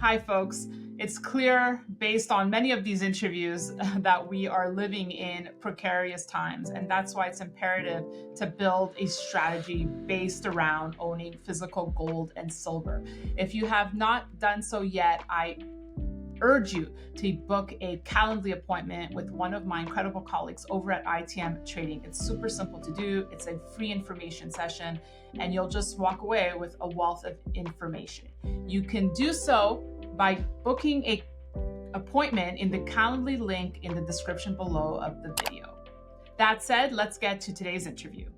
Hi, folks. It's clear based on many of these interviews that we are living in precarious times. And that's why it's imperative to build a strategy based around owning physical gold and silver. If you have not done so yet, I urge you to book a Calendly appointment with one of my incredible colleagues over at ITM Trading. It's super simple to do. It's a free information session, and you'll just walk away with a wealth of information. You can do so by booking a appointment in the Calendly link in the description below of the video. That said, let's get to today's interview.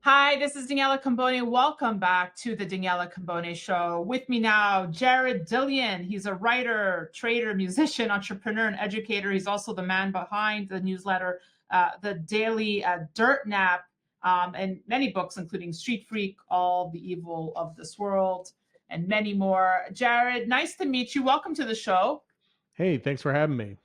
Hi, this is Daniela Cambone. Welcome back to the Daniela Cambone Show. With me now, Jared Dillian. He's a writer, trader, musician, entrepreneur, and educator. He's also the man behind the newsletter, The Daily Dirt Nap, and many books, including Street Freak, All the Evil of This World, and many more. Jared, nice to meet you. Welcome to the show. Hey, thanks for having me.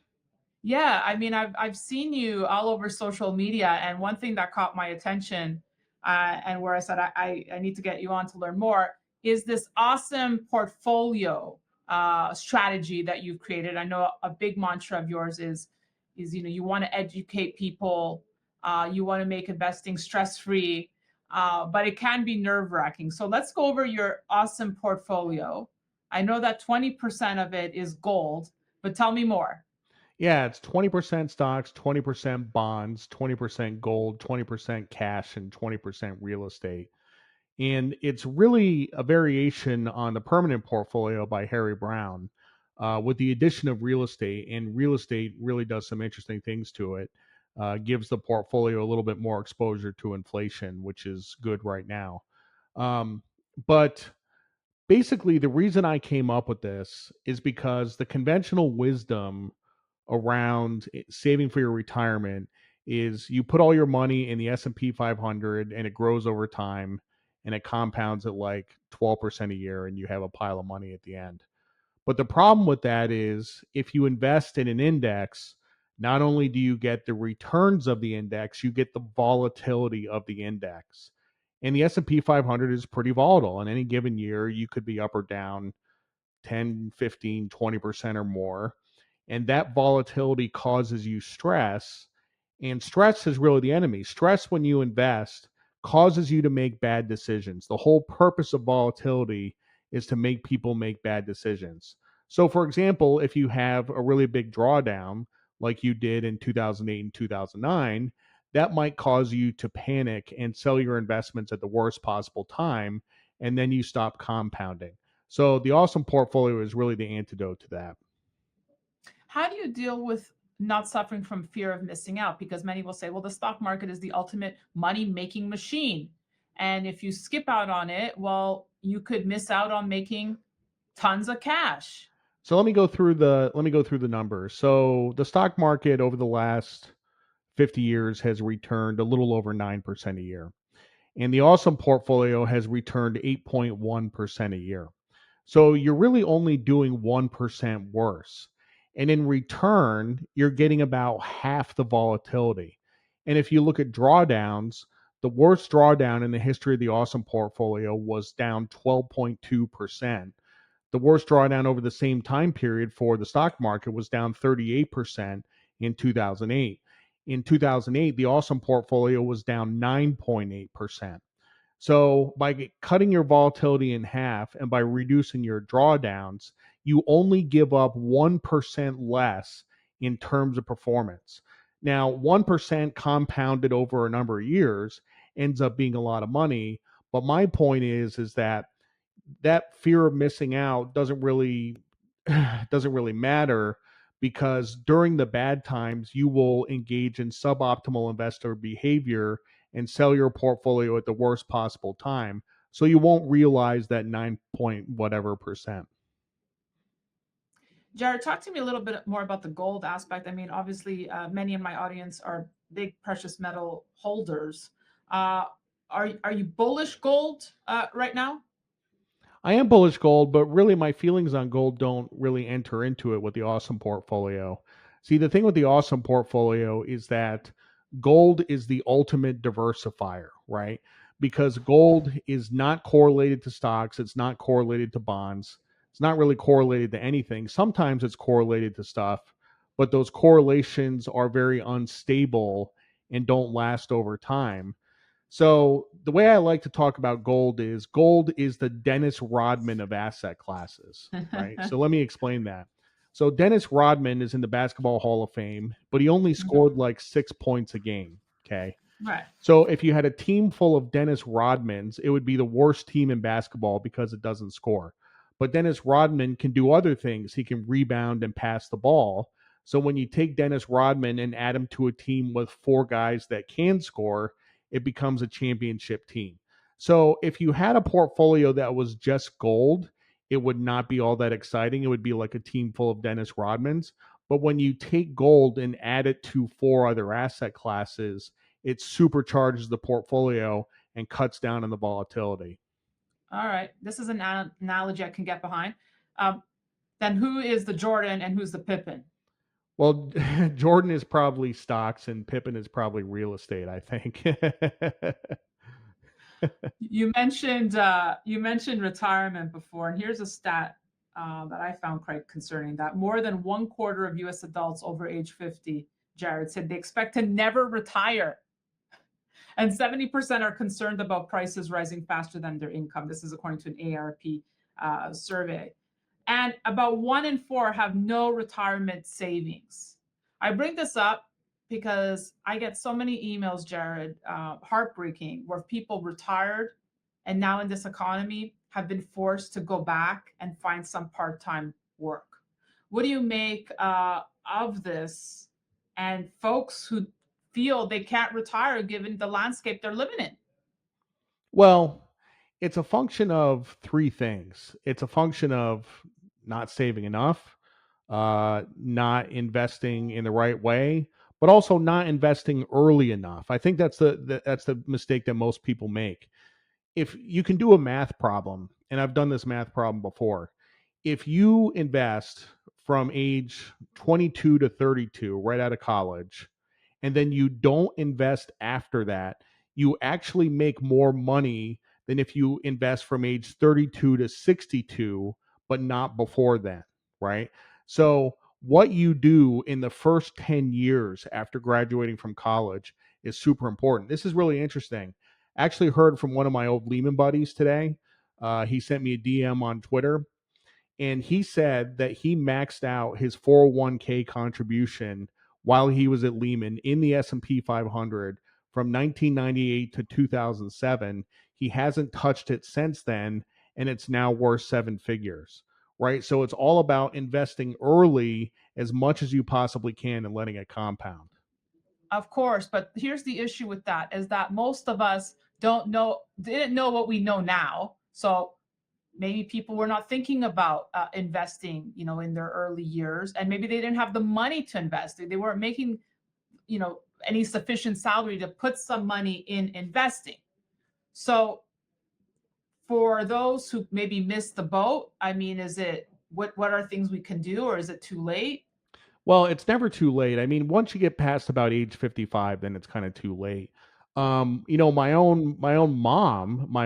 Yeah, I mean, I've seen you all over social media, and one thing that caught my attention, and where I said I need to get you on to learn more, is this awesome portfolio strategy that you've created. I know a big mantra of yours is you want to educate people, you want to make investing stress free, but it can be nerve wracking. So let's go over your awesome portfolio. I know that 20% of it is gold, but tell me more. Yeah, it's 20% stocks, 20% bonds, 20% gold, 20% cash, and 20% real estate. And it's really a variation on the permanent portfolio by Harry Brown with the addition of real estate. And real estate really does some interesting things to it, gives the portfolio a little bit more exposure to inflation, which is good right now. But basically, the reason I came up with this is because the conventional wisdom around saving for your retirement is you put all your money in the S&P 500 and it grows over time and it compounds at like 12% a year and you have a pile of money at the end. But the problem with that is if you invest in an index, not only do you get the returns of the index, you get the volatility of the index. And the S&P 500 is pretty volatile. In any given year, you could be up or down 10, 15, 20% or more. And that volatility causes you stress. And stress is really the enemy. Stress, when you invest, causes you to make bad decisions. The whole purpose of volatility is to make people make bad decisions. So, for example, if you have a really big drawdown, like you did in 2008 and 2009, that might cause you to panic and sell your investments at the worst possible time, and then you stop compounding. So the awesome portfolio is really the antidote to that. How do you deal with not suffering from fear of missing out? Because many will say, well, the stock market is the ultimate money making machine. And if you skip out on it, well, you could miss out on making tons of cash. So let me go through the numbers. So the stock market over the last 50 years has returned a little over 9% a year. And the awesome portfolio has returned 8.1% a year. So you're really only doing 1% worse. And in return, you're getting about half the volatility. And if you look at drawdowns, the worst drawdown in the history of the awesome portfolio was down 12.2%. The worst drawdown over the same time period for the stock market was down 38% in 2008. In 2008, the awesome portfolio was down 9.8%. So by cutting your volatility in half and by reducing your drawdowns, you only give up 1% less in terms of performance. Now, 1% compounded over a number of years ends up being a lot of money. But my point is that fear of missing out doesn't really matter because during the bad times you will engage in suboptimal investor behavior and sell your portfolio at the worst possible time, so you won't realize that 9 point whatever percent. Jared, talk to me a little bit more about the gold aspect. I mean, obviously, many in my audience are big precious metal holders. Uh, are you bullish gold right now? I am bullish gold, but really my feelings on gold don't really enter into it with the awesome portfolio. See, the thing with the awesome portfolio is that gold is the ultimate diversifier, right? Because gold is not correlated to stocks, it's not correlated to bonds. It's not really correlated to anything. Sometimes it's correlated to stuff, but those correlations are very unstable and don't last over time. So the way I like to talk about gold is the Dennis Rodman of asset classes, right? So let me explain that. So Dennis Rodman is in the Basketball Hall of Fame, but he only Mhm. scored like 6 points a game. Okay. Right. So if you had a team full of Dennis Rodmans, it would be the worst team in basketball because it doesn't score. But Dennis Rodman can do other things. He can rebound and pass the ball. So when you take Dennis Rodman and add him to a team with four guys that can score, it becomes a championship team. So if you had a portfolio that was just gold, it would not be all that exciting. It would be like a team full of Dennis Rodmans. But when you take gold and add it to four other asset classes, it supercharges the portfolio and cuts down on the volatility. All right. This is an analogy I can get behind. Um, then who is the Jordan and who's the Pippen? Well, Jordan is probably stocks and Pippen is probably real estate, I think. You mentioned retirement before, and here's a stat that I found quite concerning: that more than one quarter of U.S. adults over age 50, Jared, said they expect to never retire, and 70% are concerned about prices rising faster than their income. This is according to an AARP survey. And about 1 in 4 have no retirement savings. I bring this up because I get so many emails, Jared, heartbreaking, where people retired and now in this economy have been forced to go back and find some part time work. What do you make of this and folks who feel they can't retire given the landscape they're living in? Well, it's a function of three things. It's a function of not saving enough, not investing in the right way, but also not investing early enough. I think that's the mistake that most people make. If you can do a math problem, and I've done this math problem before, if you invest from age 22 to 32 right out of college, and then you don't invest after that, you actually make more money than if you invest from age 32 to 62, but not before then, right? So, what you do in the first 10 years after graduating from college is super important. This is really interesting. I actually heard from one of my old Lehman buddies today. He sent me a DM on Twitter, and he said that he maxed out his 401k contribution while he was at Lehman in the S&P 500 from 1998 to 2007. He hasn't touched it since then, and it's now worth seven figures, right? So it's all about investing early as much as you possibly can and letting it compound. Of course, but here's the issue with that is that most of us didn't know what we know now. So maybe people were not thinking about investing, in their early years, and maybe they didn't have the money to invest. They weren't making, any sufficient salary to put some money in investing. So for those who maybe missed the boat, I mean, what are things we can do, or is it too late? Well, it's never too late. I mean, once you get past about age 55, then it's kind of too late. My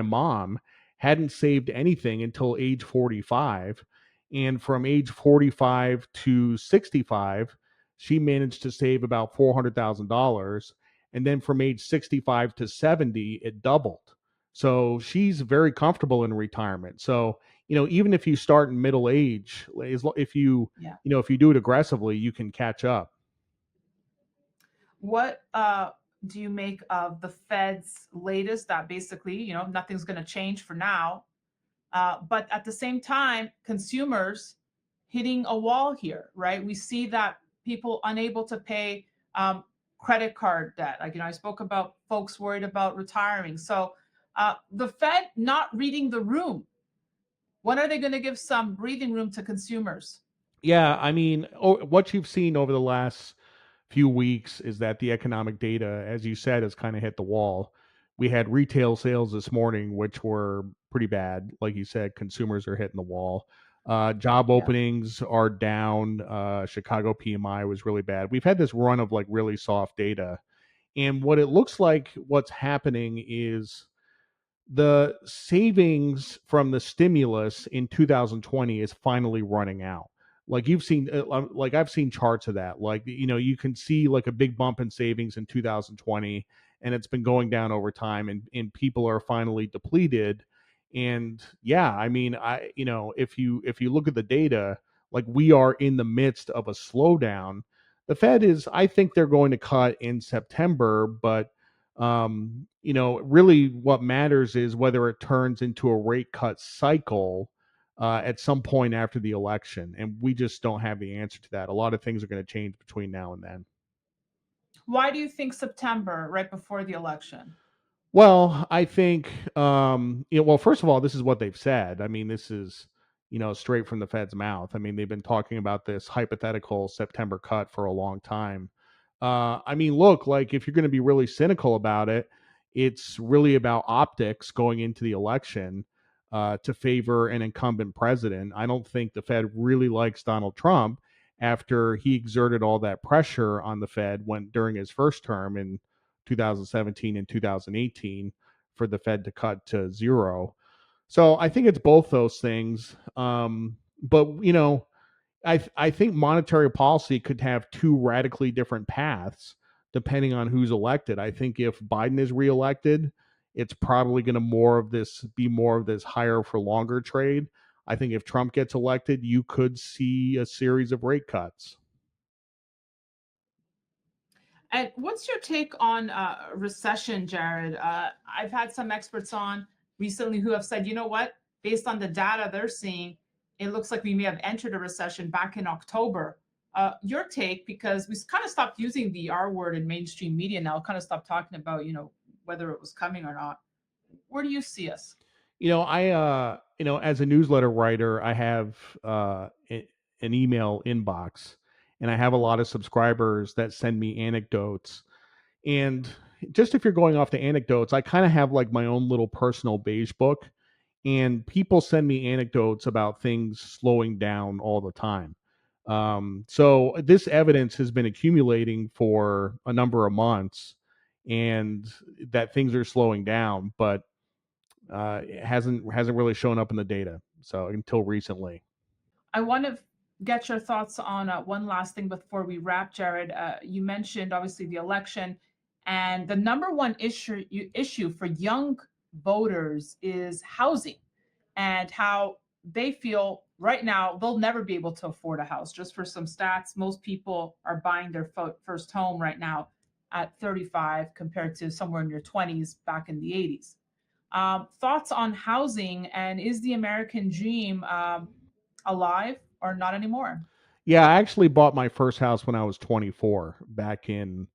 mom hadn't saved anything until age 45, and from age 45 to 65, she managed to save about $400,000, and then from age 65 to 70, it doubled. So she's very comfortable in retirement. So, even if you start in middle age, if you Yeah. if you do it aggressively, you can catch up. What do you make of the Fed's latest that basically, nothing's going to change for now? But at the same time, consumers hitting a wall here, right? We see that people unable to pay credit card debt. Like, I spoke about folks worried about retiring. So the Fed not reading the room. When are they going to give some breathing room to consumers? Yeah, I mean, what you've seen over the last few weeks is that the economic data, as you said, has kind of hit the wall. We had retail sales this morning, which were pretty bad. Like you said, consumers are hitting the wall. Job Yeah. openings are down. Chicago PMI was really bad. We've had this run of like really soft data. And what it looks like what's happening is the savings from the stimulus in 2020 is finally running out. Like you've seen, like I've seen charts of that. Like, you can see like a big bump in savings in 2020, and it's been going down over time, and people are finally depleted. And yeah, I mean, if you look at the data, like we are in the midst of a slowdown. The Fed is, I think they're going to cut in September, but really what matters is whether it turns into a rate cut cycle at some point after the election. And we just don't have the answer to that. A lot of things are going to change between now and then. Why do you think September, right before the election? Well, I think, well, first of all, this is what they've said. I mean, this is, straight from the Fed's mouth. I mean, they've been talking about this hypothetical September cut for a long time. I mean, look, like if you're going to be really cynical about it, it's really about optics going into the election to favor an incumbent president. I don't think the Fed really likes Donald Trump after he exerted all that pressure on the Fed when during his first term in 2017 and 2018 for the Fed to cut to zero. So I think it's both those things. But I think monetary policy could have two radically different paths depending on who's elected. I think if Biden is reelected, it's probably going to be more of this higher for longer trade. I think if Trump gets elected, you could see a series of rate cuts. And what's your take on recession, Jared? I've had some experts on recently who have said, you know what, based on the data they're seeing, it looks like we may have entered a recession back in October. Your take, because we kind of stopped using the R word in mainstream media now, kind of stopped talking about, whether it was coming or not. Where do you see us? As a newsletter writer, I have an email inbox, and I have a lot of subscribers that send me anecdotes. And just if you're going off the anecdotes, I kind of have like my own little personal beige book, and people send me anecdotes about things slowing down all the time. So this evidence has been accumulating for a number of months, and that things are slowing down, but it hasn't really shown up in the data. So until recently. I want to get your thoughts on one last thing before we wrap, Jared. You mentioned obviously the election, and the number one issue for young voters is housing, and how they feel right now they'll never be able to afford a house. Just for some stats, most people are buying their first home right now at 35 compared to somewhere in your 20s back in the 80s. Thoughts on housing, and is the American dream alive or not anymore? Yeah, I actually bought my first house when I was 24 back in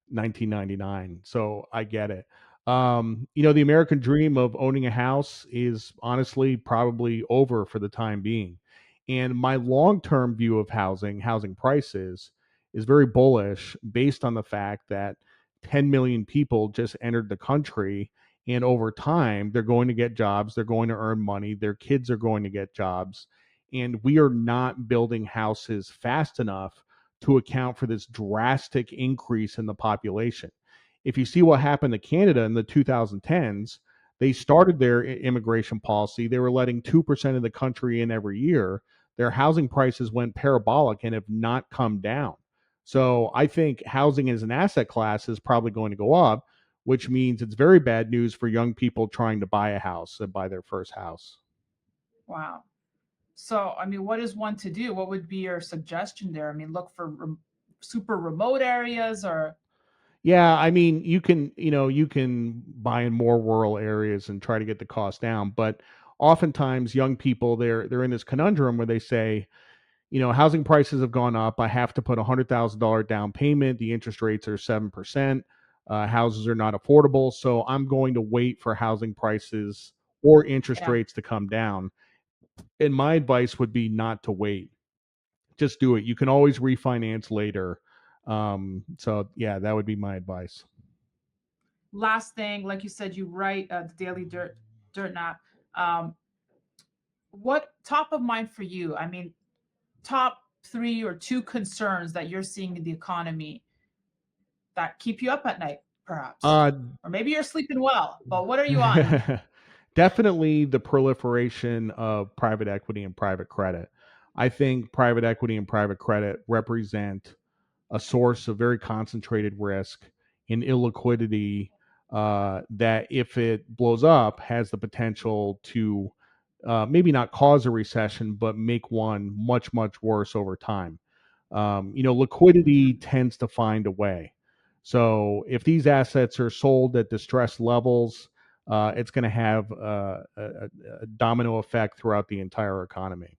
1999. So I get it. The American dream of owning a house is honestly probably over for the time being. And my long-term view of housing prices is very bullish based on the fact that 10 million people just entered the country, and over time they're going to get jobs, they're going to earn money, their kids are going to get jobs, and we are not building houses fast enough to account for this drastic increase in the population. If you see what happened to Canada in the 2010s, they started their immigration policy. They were letting 2% of the country in every year. Their housing prices went parabolic and have not come down. So I think housing as an asset class is probably going to go up, which means it's very bad news for young people trying to buy a house and buy their first house. Wow. So, I mean, what is one to do? What would be your suggestion there? I mean, look for super remote areas or. Yeah, I mean, you can buy in more rural areas and try to get the cost down, but oftentimes young people they're in this conundrum where they say, housing prices have gone up. I have to put $100,000 down payment. The interest rates are 7%. Houses are not affordable, so I'm going to wait for housing prices or interest Yeah. rates to come down. And my advice would be not to wait. Just do it. You can always refinance later. So yeah, that would be my advice. Last thing, like you said, you write the Daily Dirt Nap. Um, what top of mind for you? I mean, top three or two concerns that you're seeing in the economy that keep you up at night, perhaps, Uh, or maybe you're sleeping well. But what are you on? Definitely the proliferation of private equity and private credit. I think private equity and private credit represent a source of very concentrated risk and illiquidity that, if it blows up, has the potential to maybe not cause a recession, but make one much, much worse over time. Liquidity tends to find a way. So if these assets are sold at distressed levels, it's going to have a domino effect throughout the entire economy.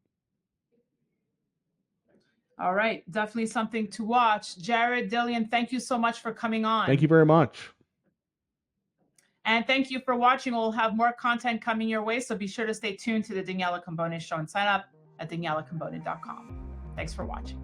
All right, definitely something to watch. Jared Dillian, thank you so much for coming on. Thank you very much. And thank you for watching. We'll have more content coming your way, so be sure to stay tuned to the Daniela Cambone Show and sign up at danielacambone.com. Thanks for watching.